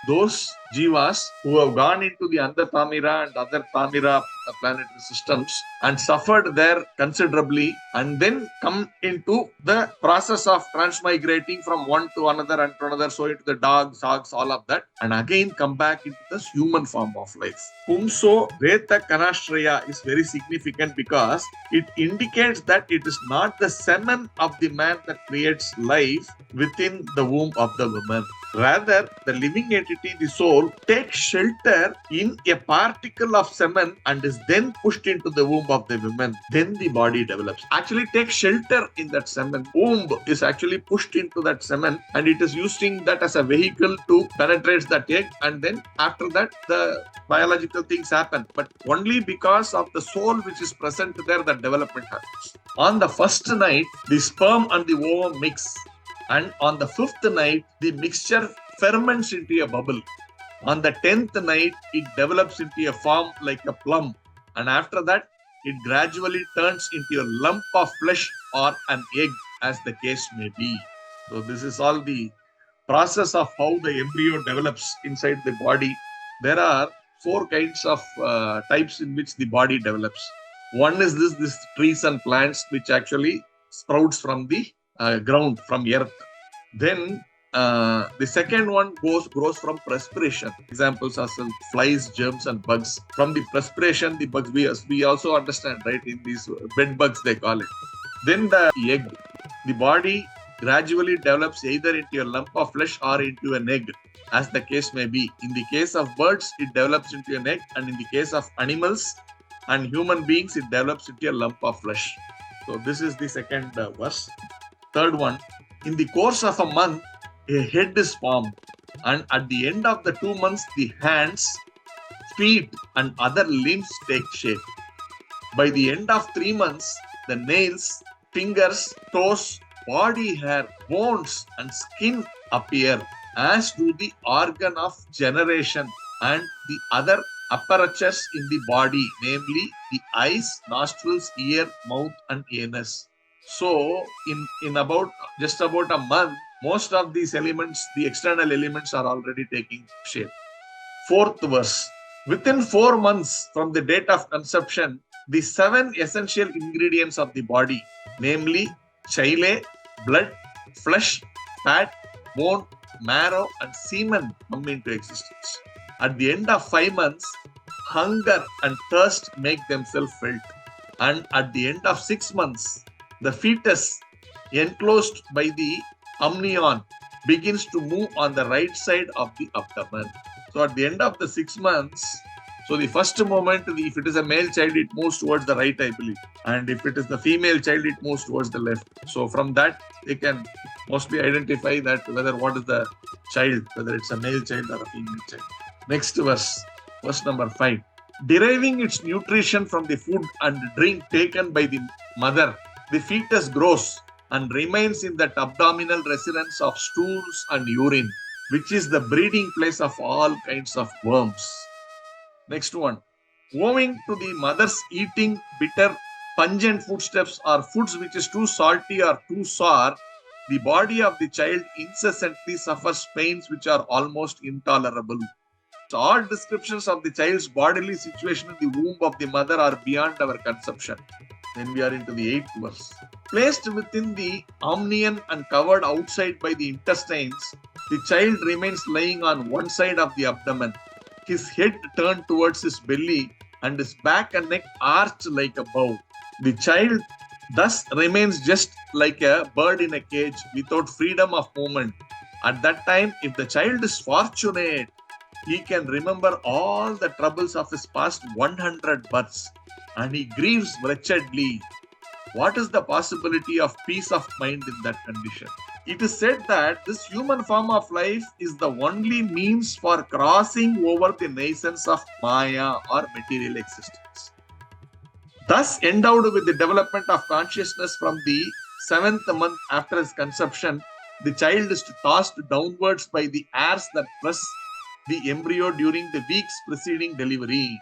those jivas who have gone into the Andhatamira and other Tamira planetary systems and suffered there considerably, and then come into the process of transmigrating from one to another and to another, so into the dogs, hogs, all of that, and again come back into this human form of life. Pumso Veta Kanashraya is very significant because it indicates that it is not the semen of the man that creates life within the womb of the woman. Rather, the living entity, the soul, takes shelter in a particle of semen and is then pushed into the womb of the woman. Then the body develops. Actually, takes shelter in that semen. Womb is actually pushed into that semen, and it is using that as a vehicle to penetrate that egg, and then after that, the biological things happen. But only because of the soul which is present there, that development happens. On the first night, the sperm and the ovum mix. And on the fifth night, the mixture ferments into a bubble. On the 10th night, it develops into a form like a plum. And after that, it gradually turns into a lump of flesh or an egg, as the case may be. So this is all the process of how the embryo develops inside the body. There are 4 kinds of types in which the body develops. One is this trees and plants, which actually sprouts from the ground, from earth. Then the second one grows from perspiration. Examples are flies, germs, and bugs. From the perspiration, the bugs, we also understand, right? In these bed bugs, they call it. Then the egg. The body gradually develops either into a lump of flesh or into an egg, as the case may be. In the case of birds, it develops into an egg, and in the case of animals and human beings, it develops into a lump of flesh. So this is the second verse. Third one, in the course of a month, a head is formed, and at the end of the 2 months, the hands, feet, and other limbs take shape. By the end of 3 months, the nails, fingers, toes, body hair, bones, and skin appear, as do the organ of generation and the other apertures in the body, namely the eyes, nostrils, ear, mouth, and anus. So, in just about a month, most of these elements, the external elements, are already taking shape. Fourth verse. Within 4 months from the date of conception, the 7 essential ingredients of the body, namely chyle, blood, flesh, fat, bone, marrow, and semen, come into existence. At the end of 5 months, hunger and thirst make themselves felt. And at the end of 6 months, the fetus, enclosed by the amnion, begins to move on the right side of the abdomen. So at the end of the 6 months, so the first moment, if it is a male child, it moves towards the right, I believe. And if it is the female child, it moves towards the left. So from that, they can mostly identify that what is the child, whether it's a male child or a female child. Next verse number 5. Deriving its nutrition from the food and drink taken by the mother, the fetus grows and remains in that abdominal residence of stools and urine, which is the breeding place of all kinds of worms. Next one. Owing to the mother's eating bitter, pungent foodstuffs or foods which is too salty or too sour, the body of the child incessantly suffers pains which are almost intolerable. So all descriptions of the child's bodily situation in the womb of the mother are beyond our conception. Then we are into the 8th verse. Placed within the amnion and covered outside by the intestines, the child remains lying on one side of the abdomen, his head turned towards his belly and his back and neck arched like a bow. The child thus remains just like a bird in a cage without freedom of movement. At that time, if the child is fortunate, he can remember all the troubles of his past 100 births, and he grieves wretchedly. What is the possibility of peace of mind in that condition? It is said that this human form of life is the only means for crossing over the nascence of Maya or material existence. Thus, endowed with the development of consciousness from the 7th month after his conception, the child is tossed downwards by the airs that press the embryo during the weeks preceding delivery.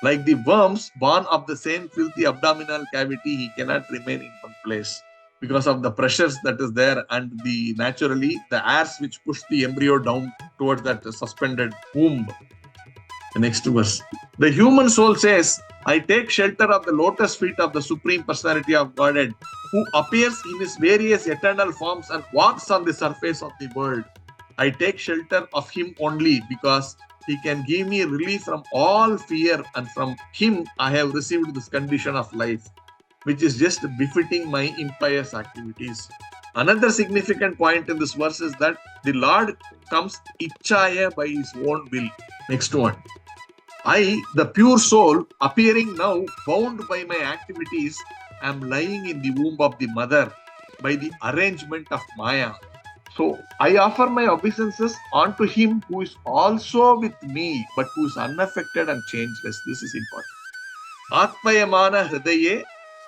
Like the worms born of the same filthy abdominal cavity, he cannot remain in one place. because of the pressures that is there and the naturally the airs which push the embryo down towards that suspended womb. The next verse. The human soul says, I take shelter of the lotus feet of the Supreme Personality of Godhead, who appears in his various eternal forms and walks on the surface of the world. I take shelter of him only because he can give me relief from all fear, and from him I have received this condition of life, which is just befitting my impious activities. Another significant point in this verse is that the Lord comes ichchaya by his own will. Next one. I, the pure soul, appearing now bound by my activities, am lying in the womb of the mother by the arrangement of Maya. So I offer my obeisances unto him who is also with me, but who is unaffected and changeless. This is important. Atmayamana hridaye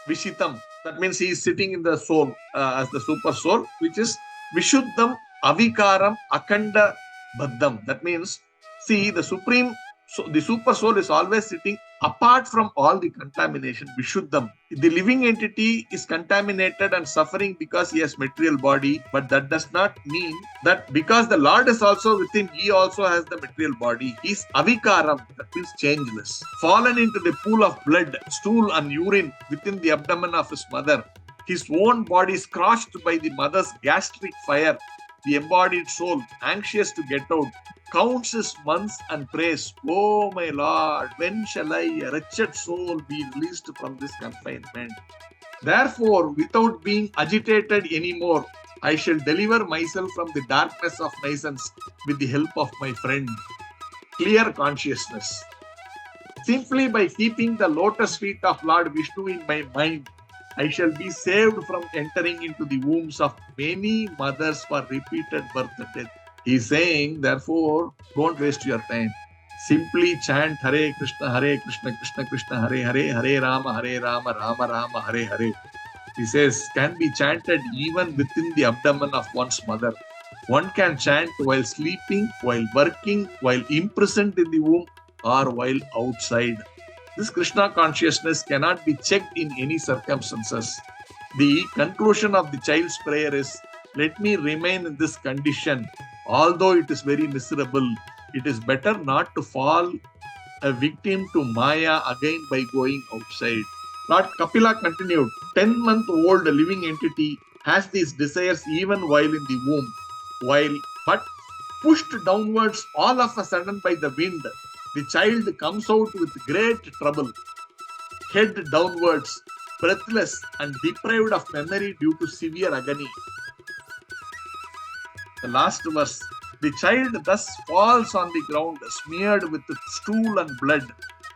vishitam. That means he is sitting in the soul as the super soul, which is vishuddham avikaram akanda baddham. That means, see, the supreme, so the super soul is always sitting apart from all the contamination, vishuddham. The living entity is contaminated and suffering because he has material body, but that does not mean that because the Lord is also with him, he also has the material body. He is avikaram, that means changeless. Fallen into the pool of blood, stool and urine within the abdomen of his mother. His own body is crushed by the mother's gastric fire. The embodied soul, anxious to get out, counts his months and prays, Oh my Lord, when shall I, a wretched soul, be released from this confinement? Therefore, without being agitated anymore, I shall deliver myself from the darkness of naisance with the help of my friend. Clear consciousness. Simply by keeping the lotus feet of Lord Vishnu in my mind, I shall be saved from entering into the wombs of many mothers for repeated birth and death. He is saying, therefore, don't waste your time. Simply chant Hare Krishna, Krishna Krishna, Hare Hare, Hare Rama, Rama Rama, Hare Hare. He says, can be chanted even within the abdomen of one's mother. One can chant while sleeping, while working, while imprisoned in the womb, or while outside. This Krishna consciousness cannot be checked in any circumstances. The conclusion of the child's prayer is, let me remain in this condition. Although it is very miserable, it is better not to fall a victim to Maya again by going outside. Lord Kapila continued, 10-month-old living entity has these desires even while in the womb, but pushed downwards all of a sudden by the wind, the child comes out with great trouble, head downwards, breathless and deprived of memory due to severe agony. The last verse, the child thus falls on the ground, smeared with stool and blood,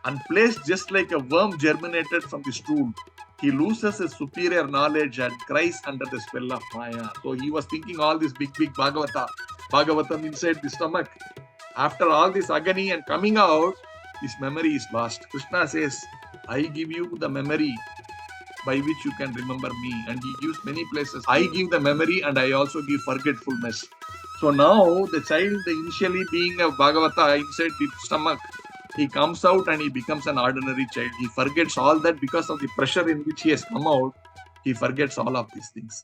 and placed just like a worm germinated from the stool. He loses his superior knowledge and cries under the spell of Maya. So he was thinking all this big Bhagavatam inside the stomach. After all this agony and coming out, his memory is lost. Krishna says, I give you the memory by which you can remember me. And he gives many places. I give the memory and I also give forgetfulness. So now the child, initially being a Bhagavata inside the stomach, he comes out and he becomes an ordinary child. He forgets all that because of the pressure in which he has come out. He forgets all of these things.